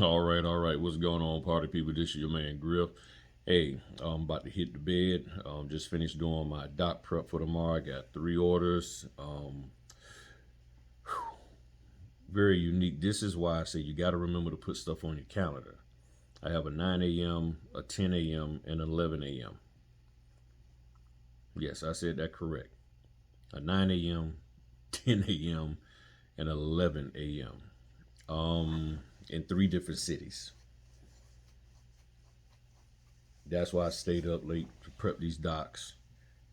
All right. What's going on, party people? This is your man Griff. Hey, I'm about to hit the bed. Just finished doing my doc prep for tomorrow. I got 3 orders. Very unique. This is why I say you got to remember to put stuff on your calendar. I have a 9 a.m., a 10 a.m., and an 11 a.m. Yes, I said that correct. A 9 a.m., 10 a.m., and 11 a.m. In 3 different cities. That's why I stayed up late to prep these docs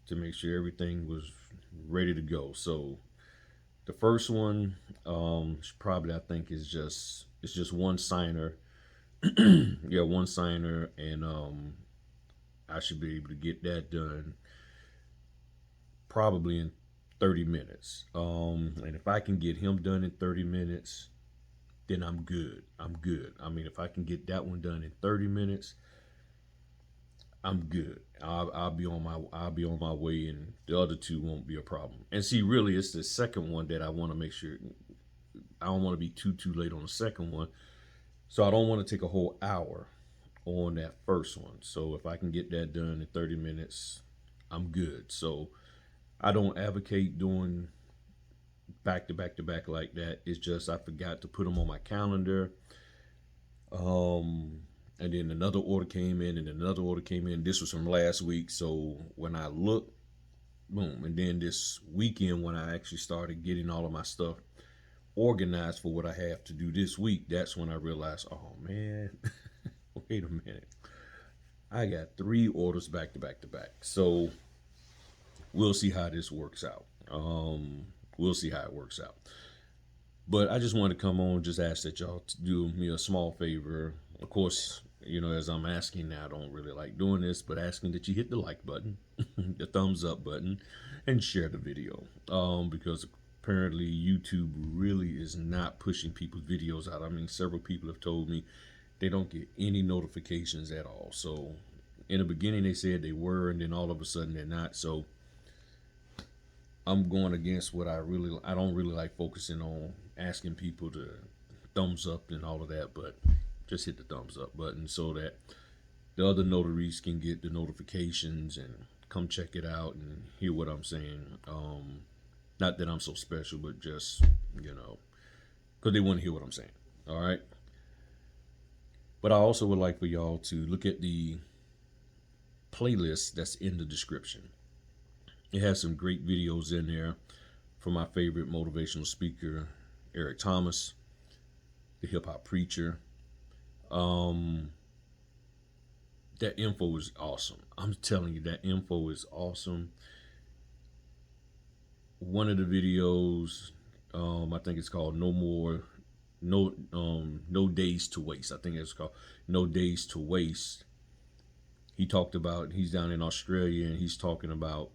to make sure everything was ready to go. So the first one, probably I think it's just one signer. Yeah, one signer, and I should be able to get that done probably in 30 minutes. And if I can get him done in 30 minutes, then I'm good. I'm good. I mean, if I can get that one done in 30 minutes, I'm good. I'll be on my way, and the other two won't be a problem. And see, really, it's the second one that I want to make sure. I don't want to be too late on the second one, so I don't want to take a whole hour on that first one. So if I can get that done in 30 minutes, I'm good. So I don't advocate doing back to back to back like that. It's just I forgot to put them on my calendar. Um, and then another order came in, and another order came in. This was from last week. So when I looked, boom. And then this weekend, when I actually started getting all of my stuff organized for what I have to do this week, that's when I realized, oh man, wait a minute. I got 3 orders back to back to back. So we'll see how this works out. We'll see how it works out. But I just wanted to come on, just ask that y'all do me a small favor. Of course, as I'm asking now, I don't really like doing this, but asking that you hit the like button, the thumbs up button, and share the video. Because apparently YouTube really is not pushing people's videos out. I mean, several people have told me they don't get any notifications at all. So in the beginning they said they were, and then all of a sudden they're not. So I'm going against what I don't really like focusing on asking people to thumbs up and all of that, but just hit the thumbs up button so that the other notaries can get the notifications and come check it out and hear what I'm saying. Not that I'm so special, but just, because they want to hear what I'm saying. All right. But I also would like for y'all to look at the playlist that's in the description. It has some great videos in there from my favorite motivational speaker, Eric Thomas, the hip hop preacher. Um, that info is awesome. I'm telling you, that info is awesome. One of the videos, I think it's called No Days to Waste. I think it's called No Days to Waste. He talked about, he's down in Australia, and he's talking about,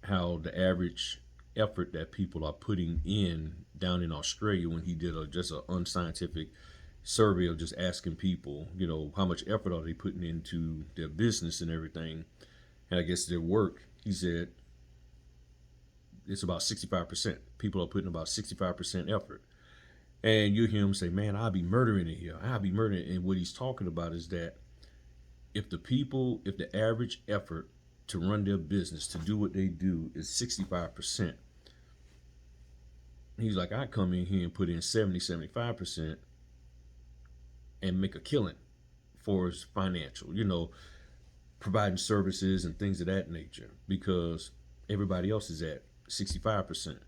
how the average effort that people are putting in down in Australia, when he did just an unscientific survey of just asking people, how much effort are they putting into their business and everything, and I guess their work. He said it's about 65%. People are putting about 65% effort. And you hear him say, man, I'll be murdering it here. I'll be murdering it. And what he's talking about is that if the average effort to run their business, to do what they do, is 65%, he's like, I come in here and put in 70, 75% and make a killing for his financial, providing services and things of that nature, because everybody else is at 65%.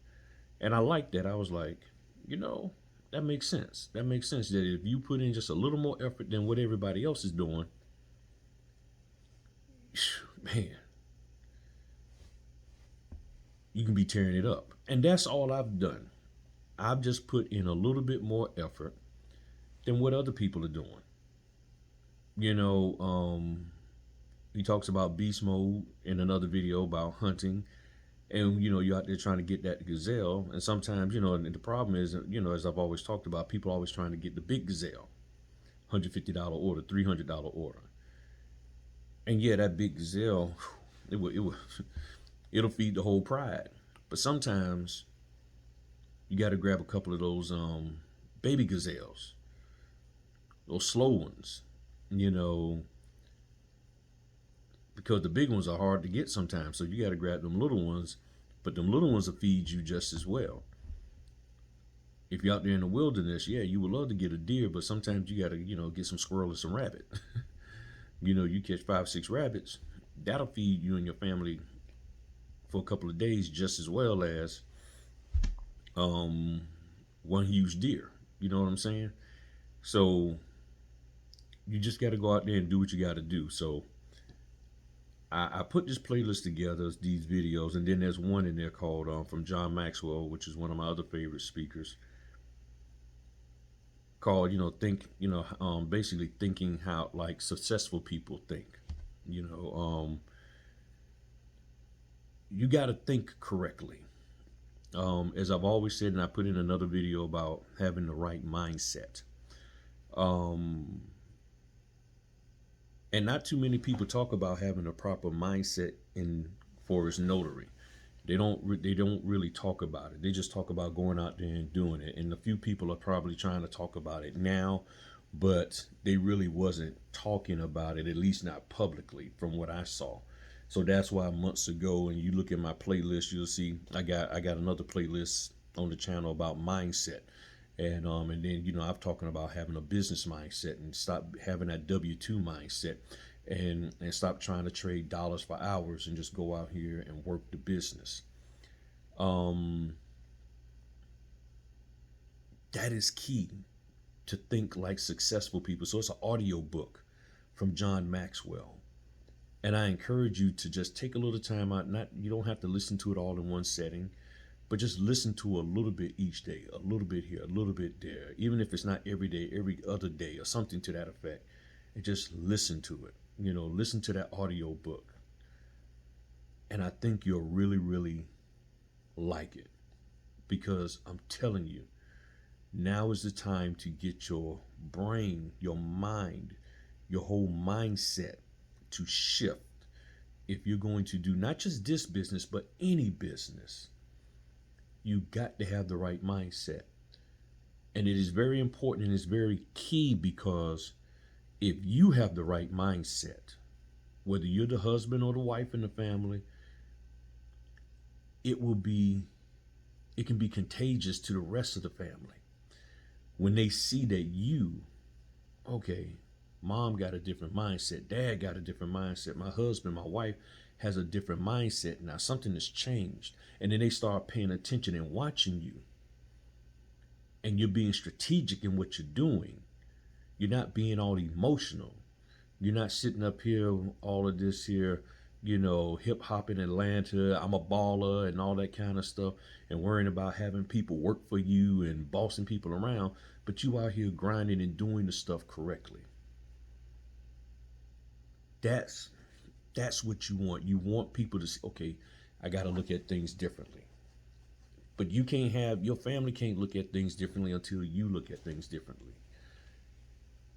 And I like that. I was like, that makes sense. That makes sense that if you put in just a little more effort than what everybody else is doing, man, you can be tearing it up. And that's all I've done. I've just put in a little bit more effort than what other people are doing. He talks about beast mode in another video about hunting, and you're out there trying to get that gazelle, and sometimes and the problem is, as I've always talked about, people are always trying to get the big gazelle, $150 order, $300 order, and yeah, that big gazelle, it'll feed the whole pride. But sometimes you got to grab a couple of those baby gazelles, those slow ones, you know, because the big ones are hard to get sometimes. So you got to grab them little ones, but them little ones will feed you just as well. If you're out there in the wilderness, yeah, you would love to get a deer, but sometimes you got to, get some squirrel and some rabbit. You catch 5, 6 rabbits, that'll feed you and your family for a couple of days just as well as um, one huge deer. You know what I'm saying? So you just got to go out there and do what you got to do. So I put this playlist together, these videos, and then there's one in there called from John Maxwell, which is one of my other favorite speakers, called basically thinking how like successful people think. You know, you got to think correctly. As I've always said, and I put in another video about having the right mindset. Um, and not too many people talk about having a proper mindset in for his notary. They don't really talk about it. They just talk about going out there and doing it. And a few people are probably trying to talk about it now, but they really wasn't talking about it, at least not publicly, from what I saw. So that's why months ago, and you look at my playlist, you'll see I got another playlist on the channel about mindset. And then I'm talking about having a business mindset and stop having that W-2 mindset, and stop trying to trade dollars for hours and just go out here and work the business. Um, that is key, to think like successful people. So it's an audio book from John Maxwell. And I encourage you to just take a little time out. Not You don't have to listen to it all in one setting, but just listen to a little bit each day, a little bit here, a little bit there. Even if it's not every day, every other day, or something to that effect, and just listen to it. Listen to that audio book, and I think you'll really, really like it, because I'm telling you, now is the time to get your brain, your mind, your whole mindset to shift. If you're going to do not just this business, but any business, you got to have the right mindset. And it is very important and it's very key, because if you have the right mindset, whether you're the husband or the wife in the family, it can be contagious to the rest of the family. When they see that okay, mom got a different mindset, dad got a different mindset, my husband, my wife has a different mindset now, something has changed. And then they start paying attention and watching you. And you're being strategic in what you're doing. You're not being all emotional. You're not sitting up here, all of this here, hip hop in Atlanta, I'm a baller and all that kind of stuff, and worrying about having people work for you and bossing people around, but you out here grinding and doing the stuff correctly. That's what you want. You want people to say, okay, I got to look at things differently. But your family can't look at things differently until you look at things differently.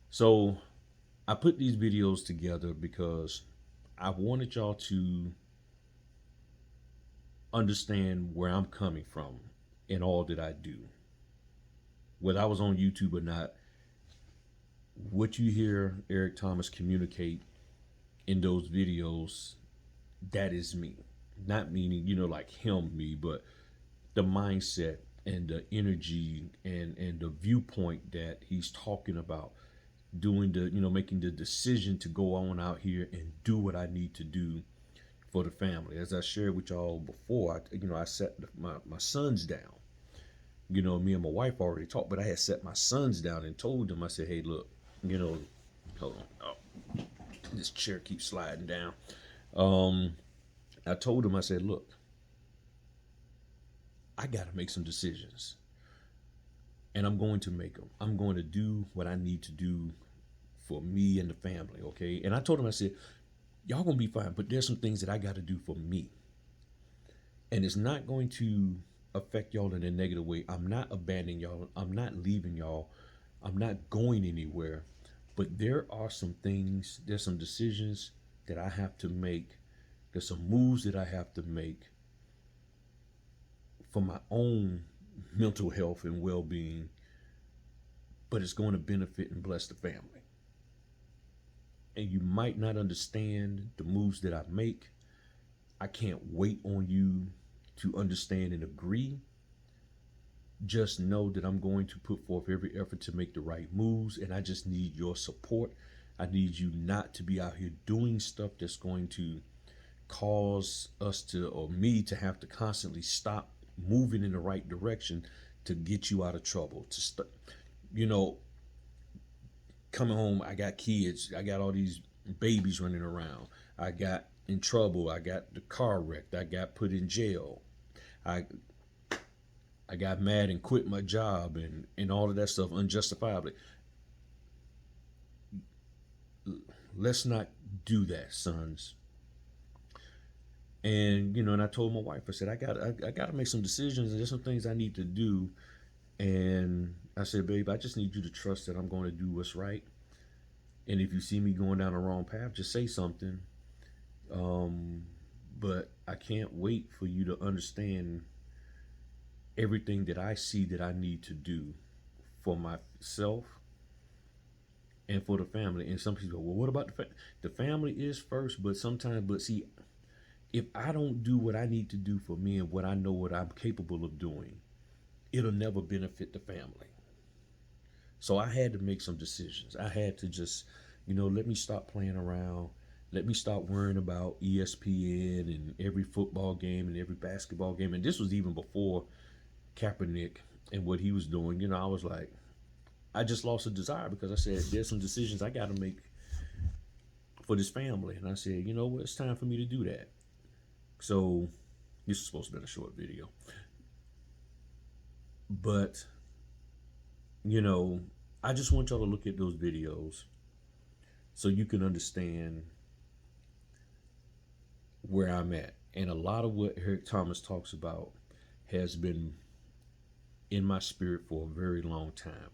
So I put these videos together because I wanted y'all to understand where I'm coming from in all that I do. Whether I was on YouTube or not, what you hear Eric Thomas communicate in those videos, that is me. Not meaning, like him, me, but the mindset and the energy and the viewpoint that he's talking about, doing making the decision to go on out here and do what I need to do for the family. As I shared with y'all before, I set my sons down. Me and my wife already talked, but I had set my sons down and told them, I said, hey, look, hold on. Oh, this chair keeps sliding down. I told them, I said, look, I got to make some decisions. And I'm going to make them. I'm going to do what I need to do for me and the family, okay? And I told them, I said, y'all gonna be fine, but there's some things that I got to do for me. And it's not going to affect y'all in a negative way. I'm not abandoning y'all. I'm not leaving y'all. I'm not going anywhere. But there's some decisions that I have to make. There's some moves that I have to make for my own mental health and well-being, but it's going to benefit and bless the family. And you might not understand the moves that I make. I can't wait on you to understand and agree. Just know that I'm going to put forth every effort to make the right moves, and I just need your support. I need you not to be out here doing stuff that's going to cause us to, or me to have to constantly stop moving in the right direction to get you out of trouble. To you know, coming home, I got kids, I got all these babies running around. I got in trouble. I got the car wrecked. I got put in jail. I I got mad and quit my job and all of that stuff unjustifiably. Let's not do that, sons. And and I told my wife, I said, I got to make some decisions, and there's some things I need to do. And I said, babe, I just need you to trust that I'm going to do what's right. And if you see me going down the wrong path, just say something. But I can't wait for you to understand everything that I see that I need to do for myself and for the family. And some people go, well, what about the family is first, but sometimes, but see, if I don't do what I need to do for me and what I know what I'm capable of doing, it'll never benefit the family. So I had to make some decisions. I had to just, let me stop playing around. Let me stop worrying about ESPN and every football game and every basketball game. And this was even before Kaepernick and what he was doing. I was like, I just lost a desire because I said, there's some decisions I got to make for this family. And I said, you know what? It's time for me to do that. So this is supposed to be a short video. But, I just want y'all to look at those videos so you can understand where I'm at. And a lot of what Eric Thomas talks about has been in my spirit for a very long time.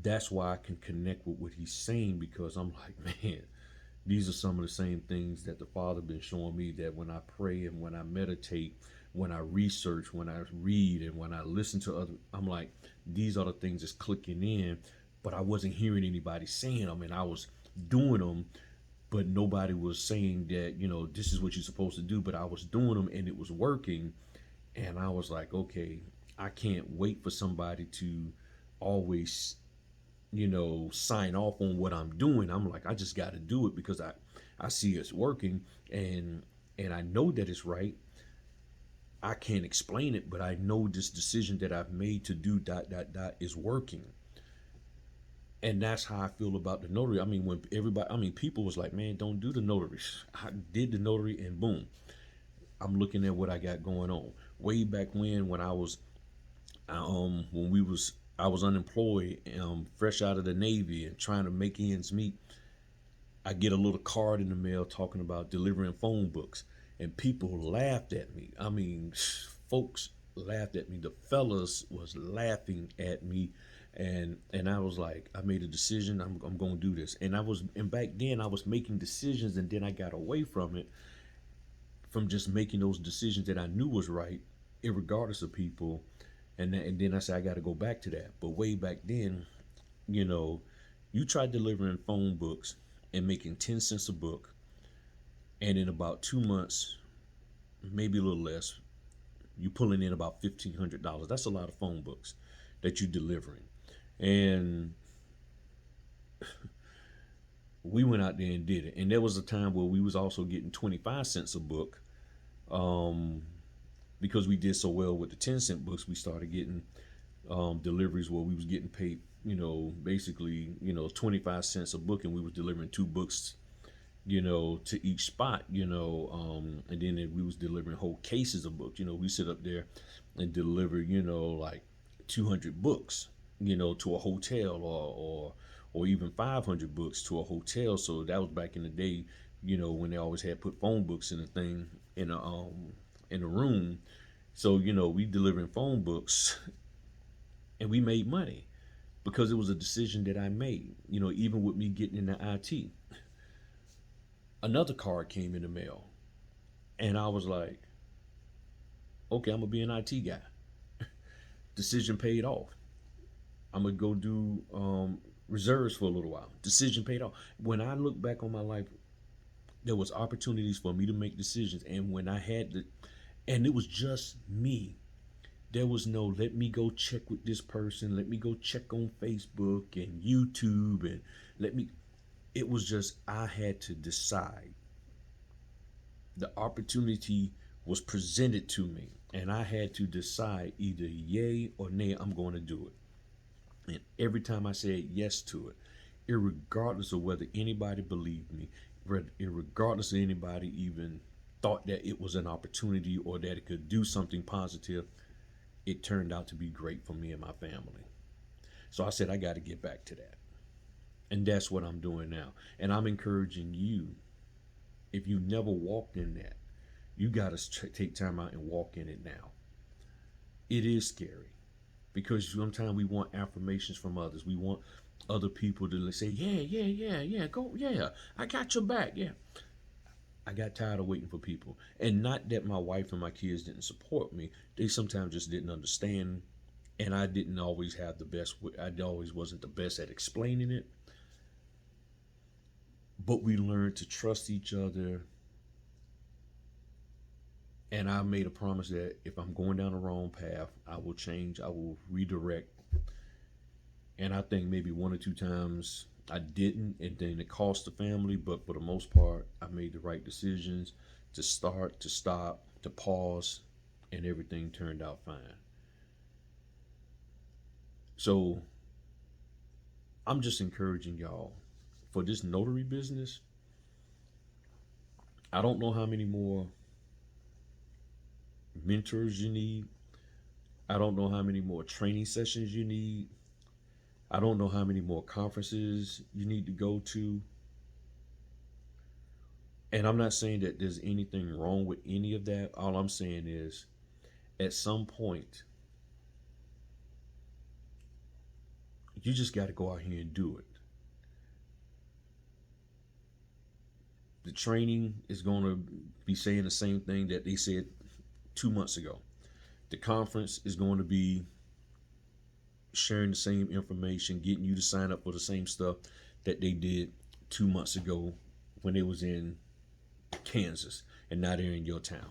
That's why I can connect with what he's saying, because I'm like, man, these are some of the same things that the Father been showing me, that when I pray and when I meditate, when I research, when I read, and when I listen to other, I'm like, these are the things that's clicking in, but I wasn't hearing anybody saying them, and I was doing them, but nobody was saying that, this is what you're supposed to do, but I was doing them and it was working. And I was like, okay, I can't wait for somebody to always, sign off on what I'm doing. I'm like, I just got to do it because I see it's working, and I know that it's right. I can't explain it, but I know this decision that I've made to do ... is working. And that's how I feel about the notary. I mean, people was like, man, don't do the notary. I did the notary, and boom, I'm looking at what I got going on. Way back when I was, I was unemployed, fresh out of the Navy and trying to make ends meet. I get a little card in the mail talking about delivering phone books, and people laughed at me. I mean, folks laughed at me. The fellas was laughing at me, and I was like, I made a decision. I'm going to do this. And back then I was making decisions, and then I got away from it, from just making those decisions that I knew was right, irregardless of people. And then I said, I got to go back to that. But way back then, you tried delivering phone books and making 10 cents a book, and in about 2 months, maybe a little less, you pulling in about $1,500. That's a lot of phone books that you're delivering. And we went out there and did it. And there was a time where we was also getting 25 cents a book. Because we did so well with the 10-cent books, we started getting deliveries where we was getting paid, basically, 25 cents a book, and we was delivering 2 books, to each spot, and then we was delivering whole cases of books. We sit up there and deliver, like 200 books, to a hotel, or even 500 books to a hotel. So that was back in the day, when they always had put phone books in a thing in a room. So, we delivering phone books, and we made money because it was a decision that I made, even with me getting into IT. Another card came in the mail, and I was like, okay, I'm going to be an IT guy. Decision paid off. I'm gonna go do reserves for a little while. Decision paid off. When I look back on my life, there was opportunities for me to make decisions, and when I had to, and it was just me. There was no let me go check with this person, let me go check on Facebook and YouTube, and let me. It was just I had to decide. The opportunity was presented to me, and I had to decide either yay or nay. I'm going to do it. And every time I said yes to it, regardless of whether anybody believed me, regardless of anybody even thought that it was an opportunity or that it could do something positive, it turned out to be great for me and my family. So I said, I got to get back to that. And that's what I'm doing now. And I'm encouraging you, if you never walked in that, you got to take time out and walk in it now. It is scary because sometimes we want affirmations from others. We want other people to say, yeah, go, yeah, I got your back, yeah. I got tired of waiting for people. And not that my wife and my kids didn't support me. They sometimes just didn't understand. And I didn't always have the best, I always wasn't the best at explaining it. But we learned to trust each other. And I made a promise that if I'm going down the wrong path, I will change, I will redirect. And I think maybe one or two times I didn't, and then it cost the family. But for the most part, I made the right decisions to start, to stop, to pause, and everything turned out fine. So I'm just encouraging y'all for this notary business. I don't know how many more mentors you need. I don't know how many more training sessions you need. I don't know how many more conferences you need to go to. And I'm not saying that there's anything wrong with any of that. All I'm saying is at some point, you just got to go out here and do it. The training is going to be saying the same thing that they said 2 months ago. The conference is going to be sharing the same information, getting you to sign up for the same stuff that they did 2 months ago when they was in Kansas, and now they're in your town.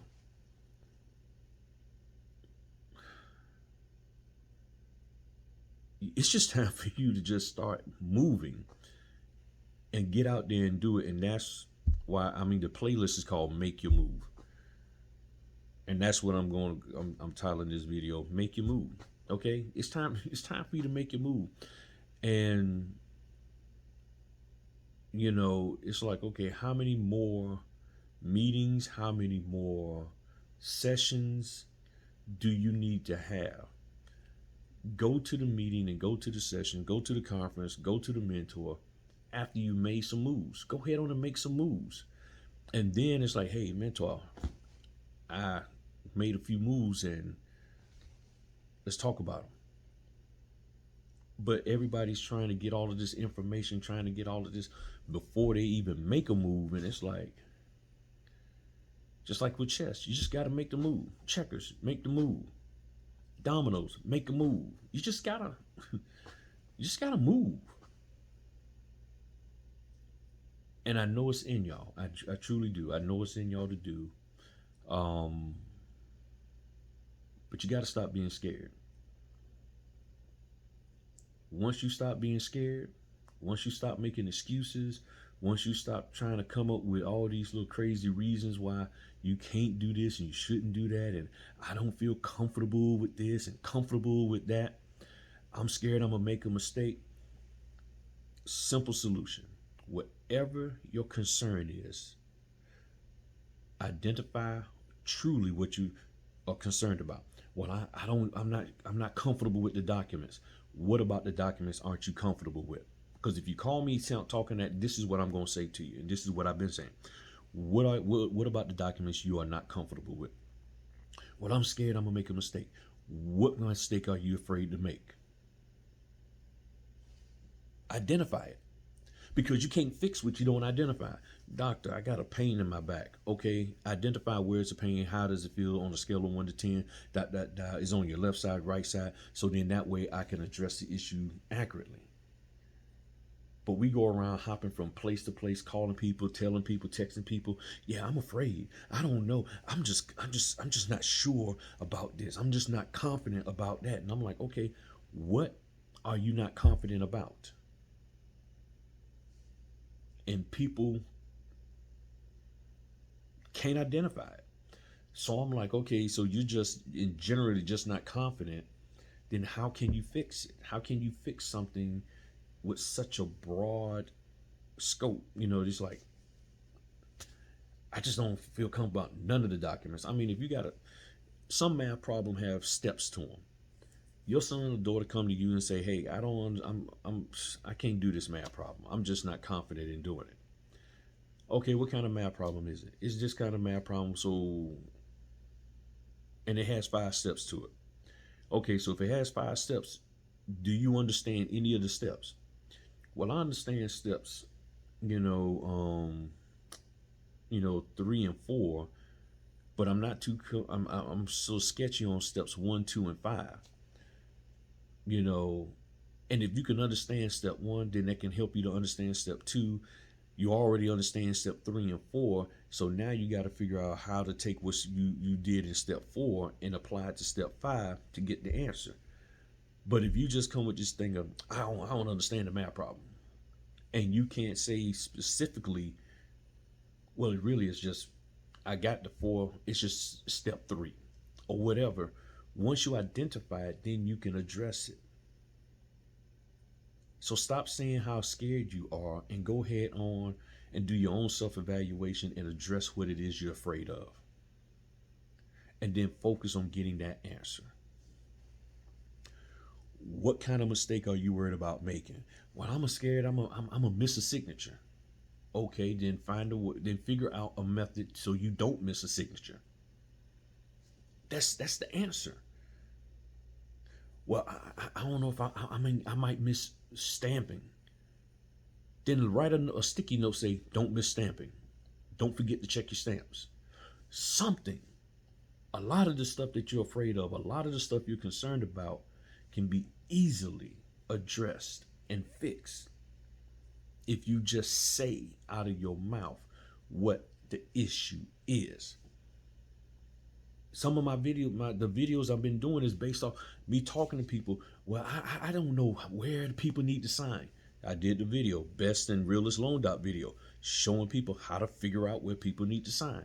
It's just time for you to just start moving and get out there and do it. And that's why, I mean, the playlist is called Make Your Move. And that's what I'm titling this video, Make Your Move. Okay? It's time for you to make your move. And you know, it's like, okay, how many more meetings, how many more sessions do you need to have? Go to the meeting and go to the session, go to the conference, go to the mentor after you made some moves. Go ahead on and make some moves. And then it's like, hey, mentor, I made a few moves and let's talk about them. But everybody's trying to get all of this information, trying to get all of this before they even make a move. And it's like, just like with chess, you just got to make the move. Checkers, make the move. Dominoes, make a move. You just gotta move. And I know it's in y'all. I truly do. I know it's in y'all to do. But you got to stop being scared. Once you stop being scared, once you stop making excuses, once you stop trying to come up with all these little crazy reasons why you can't do this and you shouldn't do that, and I don't feel comfortable with this and comfortable with that, I'm scared I'm gonna make a mistake. Simple solution. Whatever your concern is, identify truly what you are concerned about. Well, I'm not comfortable with the documents. What about the documents aren't you comfortable with? Because if you call me talking that, this is what I'm going to say to you, and this is what I've been saying. What about the documents you are not comfortable with? Well, I'm scared I'm going to make a mistake. What mistake are you afraid to make? Identify it. because you can't fix what you don't identify. Doctor, I got a pain in my back. Okay, identify where's the pain. How does it feel on a scale of 1 to 10? That is on your left side, right side. So then that way I can address the issue accurately. But we go around hopping from place to place, calling people, telling people, texting people, yeah, I'm afraid. I don't know. I'm just not sure about this. I'm just not confident about that. And I'm like, okay, what are you not confident about? And people can't identify it. So I'm like, okay, so you're just in generally just not confident. Then how can you fix it? How can you fix something with such a broad scope? Just like, I just don't feel comfortable about none of the documents. I mean, if you got some math problem have steps to them. Your son or daughter come to you and say, "Hey, I can't do this math problem. I'm just not confident in doing it." Okay, what kind of math problem is it? It's this kind of math problem. So, and it has 5 steps to it. Okay, so if it has 5 steps, do you understand any of the steps? Well, I understand steps, 3 and 4, but I'm not too. I'm so sketchy on steps 1, 2, and 5. You know, and if you can understand step 1, then that can help you to understand step 2. You already understand step 3 and 4, so now you got to figure out how to take what you did in step 4 and apply it to step 5 to get the answer. But if you just come with this thing of I don't understand the math problem, and you can't say specifically, well, it really is just I got the 4. It's just step 3 or whatever. Once you identify it, then you can address it. So stop saying how scared you are and go ahead on and do your own self-evaluation and address what it is you're afraid of. And then focus on getting that answer. What kind of mistake are you worried about making? Well, I'm scared I'm a miss a signature. Okay, then then figure out a method so you don't miss a signature. That's the answer. Well, I don't know if I might miss stamping. Then write a sticky note, say, don't miss stamping. Don't forget to check your stamps. Something. A lot of the stuff that you're afraid of, a lot of the stuff you're concerned about can be easily addressed and fixed if you just say out of your mouth what the issue is. Some of the videos I've been doing is based off me talking to people. Well, I don't know where the people need to sign. I did the video, best and realest loan doc video, showing people how to figure out where people need to sign.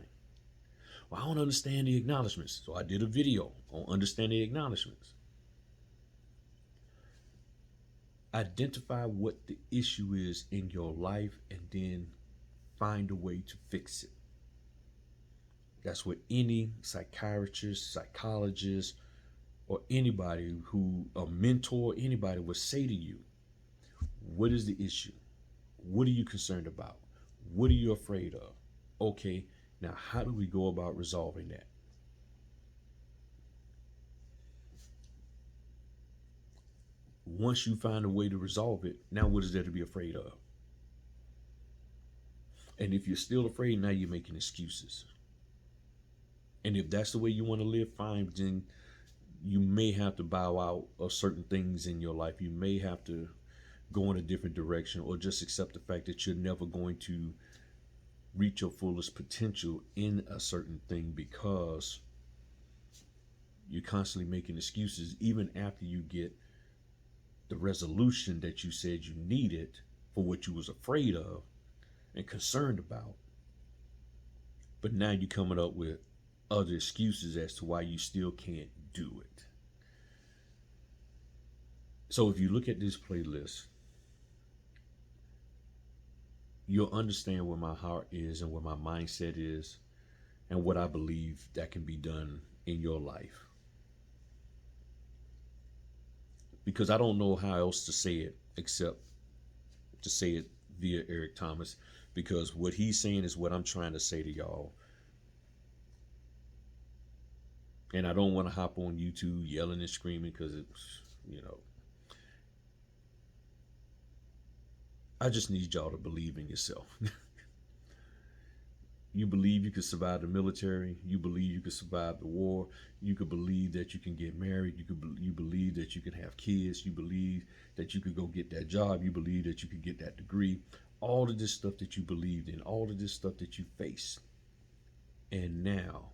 Well, I don't understand the acknowledgments, so I did a video on understanding the acknowledgments. Identify what the issue is in your life and then find a way to fix it. That's what any psychiatrist, psychologist, or anybody who, a mentor, anybody would say to you. What is the issue? What are you concerned about? What are you afraid of? Okay, now how do we go about resolving that? Once you find a way to resolve it, now what is there to be afraid of? And if you're still afraid, now you're making excuses. And if that's the way you want to live, fine, then you may have to bow out of certain things in your life. You may have to go in a different direction, or just accept the fact that you're never going to reach your fullest potential in a certain thing because you're constantly making excuses even after you get the resolution that you said you needed for what you was afraid of and concerned about. But now you're coming up with other excuses as to why you still can't do it. So if you look at this playlist, you'll understand where my heart is and where my mindset is and what I believe that can be done in your life. Because I don't know how else to say it except to say it via Eric Thomas, because what he's saying is what I'm trying to say to y'all. And I don't want to hop on YouTube yelling and screaming because it's, I just need y'all to believe in yourself. You believe you could survive the military. You believe you could survive the war. You could believe that you can get married. You believe that you can have kids. You believe that you could go get that job. You believe that you could get that degree. All of this stuff that you believed in, all of this stuff that you faced. And now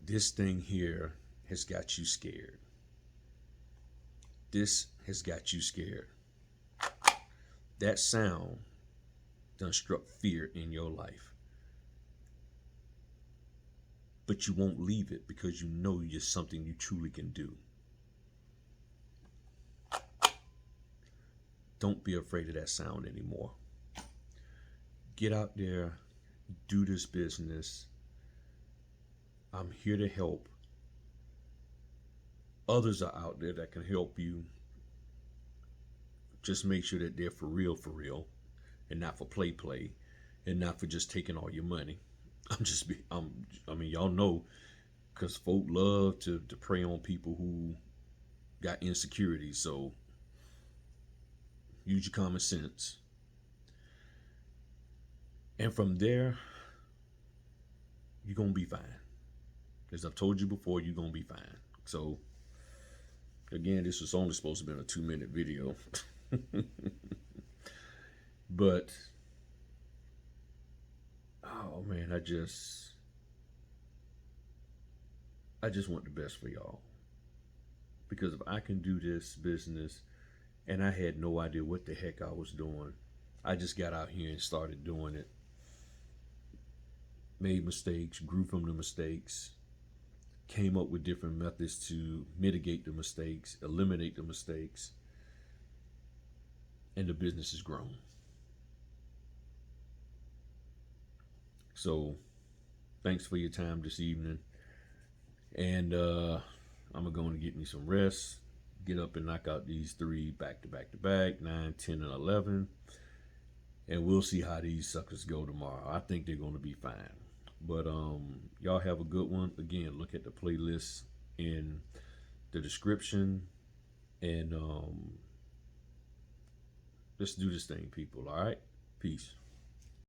this thing here has got you scared. This has got you scared. That sound done struck fear in your life. But you won't leave it because you know it's something you truly can do. Don't be afraid of that sound anymore. Get out there, do this business. I'm here to help. Others are out there that can help you. Just make sure that they're for real, and not for play, and not for just taking all your money. I mean, y'all know, because folk love to prey on people who got insecurities. So use your common sense. And from there, you're going to be fine. As I've told you before, you're going to be fine. So, again, this was only supposed to be a 2-minute video. But, oh man, I just want the best for y'all. Because if I can do this business, and I had no idea what the heck I was doing, I just got out here and started doing it. Made mistakes, grew from the mistakes, came up with different methods to mitigate the mistakes, eliminate the mistakes, and the business has grown. So, thanks for your time this evening. And I'm going to get me some rest, get up and knock out these 3 back to back to back, 9, 10, and 11. And we'll see how these suckers go tomorrow. I think they're going to be fine. But y'all have a good one. Again, look at the playlist in the description. And let's do this thing, people. All right? Peace.